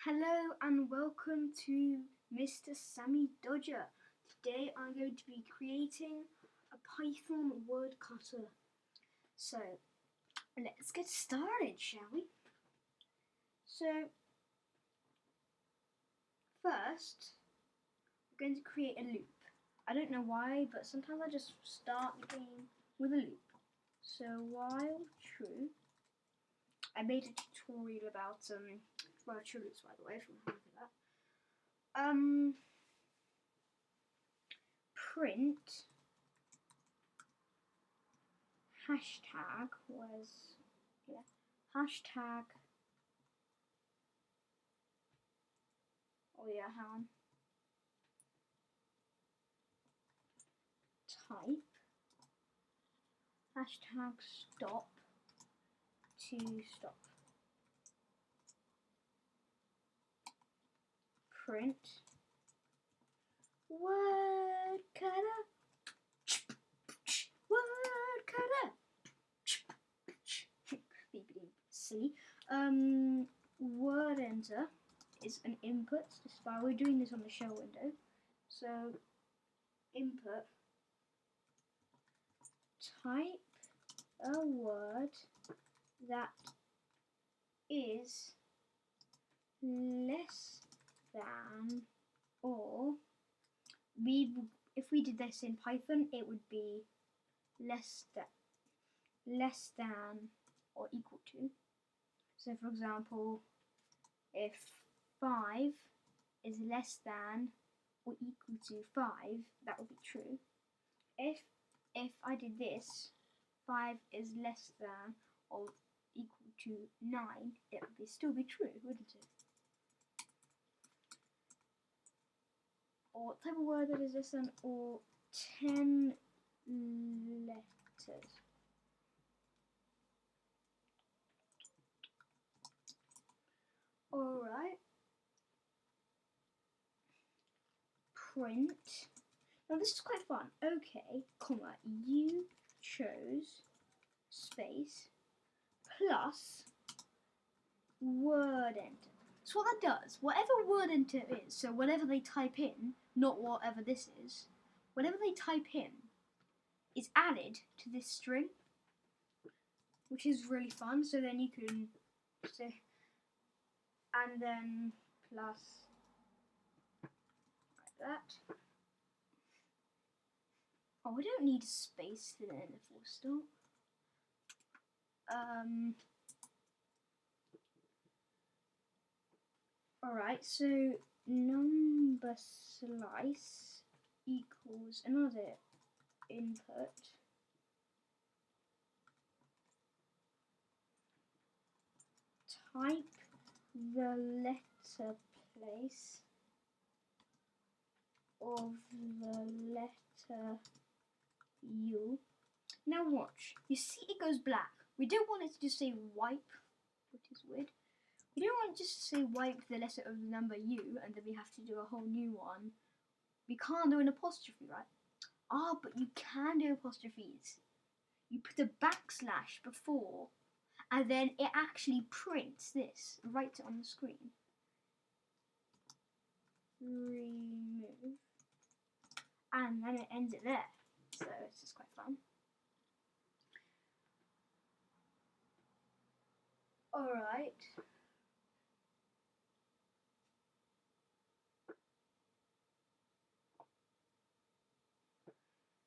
Hello and welcome to Mr. Sammy Dodger. Today I'm going to be creating a Python word cutter. So let's get started, shall we? So first we're going to create a loop. I don't know why, but sometimes I just start the game with a loop. So while true, I made a tutorial about virtual loops, by the way, if you want to look at that. Print hashtag was hashtag hang on, type hashtag stop to stop, print Wordcutter, Wordcutter. Silly. Word enter is an input. This is why we're doing this on the shell window. So input, type a word that is less than, or if we did this in Python, it would be less than or equal to. So for example, if 5 is less than or equal to 5, that would be true. If I did this, 5 is less than or equal to 9, it would still be true, wouldn't it? Or what type of word that is less than or 10 letters. Alright. Print. Now this is quite fun. Okay, comma, you chose space plus word enter. So what that does, whatever word enter is, so whatever they type in, not whatever this is, whatever they type in is added to this string, which is really fun. So then you can say, and then plus like that. Oh, we don't need a space for the end of full stop. Alright, so number slice equals another input type the letter place of the letter U. Now watch, you see it goes black. We don't want it to just say wipe, which is weird. We don't want it just to say wipe the letter of the number U and then we have to do a whole new one. We can't do an apostrophe, right? Ah, but you can do apostrophes. You put a backslash before and then it actually prints this, writes it on the screen. Remove. And then it ends it there. So it's just quite fun. Alright.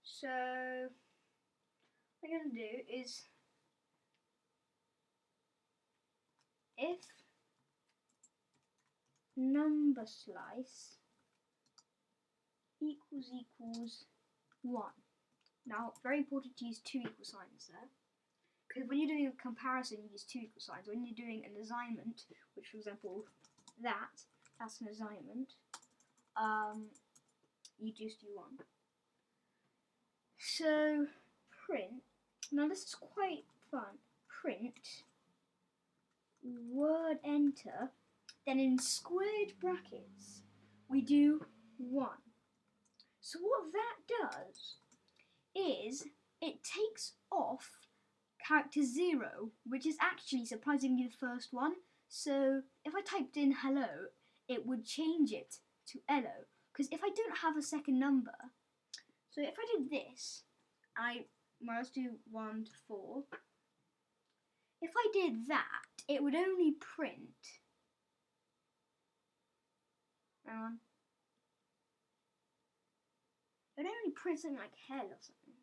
So what I'm going to do is if number slice equals 1. Now, very important to use two equal signs there. Because when you're doing a comparison, you use two equal signs. When you're doing an assignment, which for example, that's an assignment, you just do 1. So, print, now this is quite fun, print word enter, then in squared brackets, we do 1. So what that does is it takes off character 0, which is actually surprisingly the first one. So if I typed in hello, it would change it to hello. Because if I don't have a second number, so if I did this, let's do 1 to 4. If I did that, it would only print. Hang on. It would only print something like hell or something.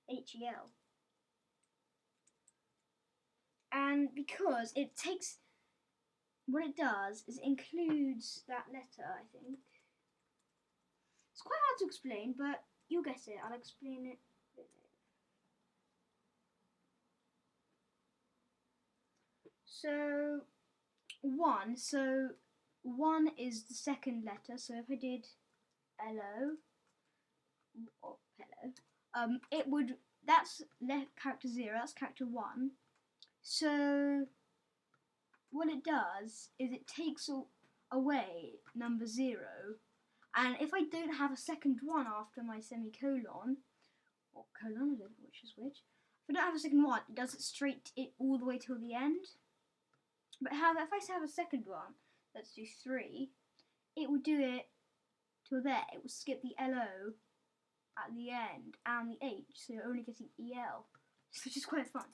HEL. And because it takes, what it does is it includes that letter, I think. It's quite hard to explain, but you'll get it. I'll explain it a bit later. So 1 is the second letter. So if I did hello, or hello, it would, that's character 0, that's character 1. So what it does is it takes away number 0, and if I don't have a second one after my semicolon, or colon, I don't know which is which, if I don't have a second one, it does it straight all the way till the end. But however, if I have a second one, let's do 3, it will do it till there. It will skip the LO at the end and the H, so you're only getting EL, which is quite fun.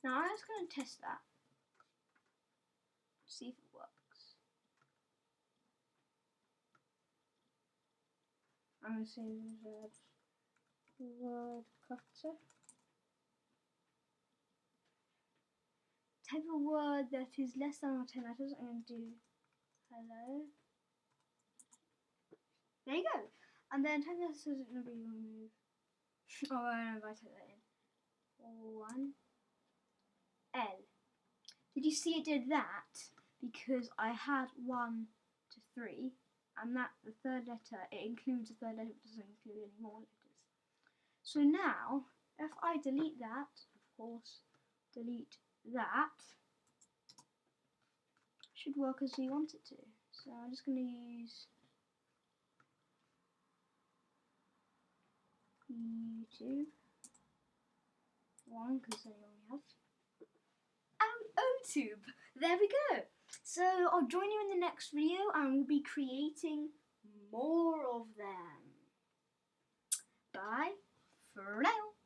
Now I'm just going to test that, see if it works. I'm going to say Wordcutter. Type a word that is less than or 10 letters. I'm going to do hello. There you go. And then 10 letters is going to be remove. Oh, I know if I type that in. 1 L. Did you see it did that? Because I had 1 to 3, and that the third letter, it includes the third letter, it doesn't include any more letters. So now, if I delete that, of course, delete that, should work as we want it to. So I'm just going to use YouTube 1 because I only have. And OTube. There we go. So I'll join you in the next video and we'll be creating more of them. Bye for now.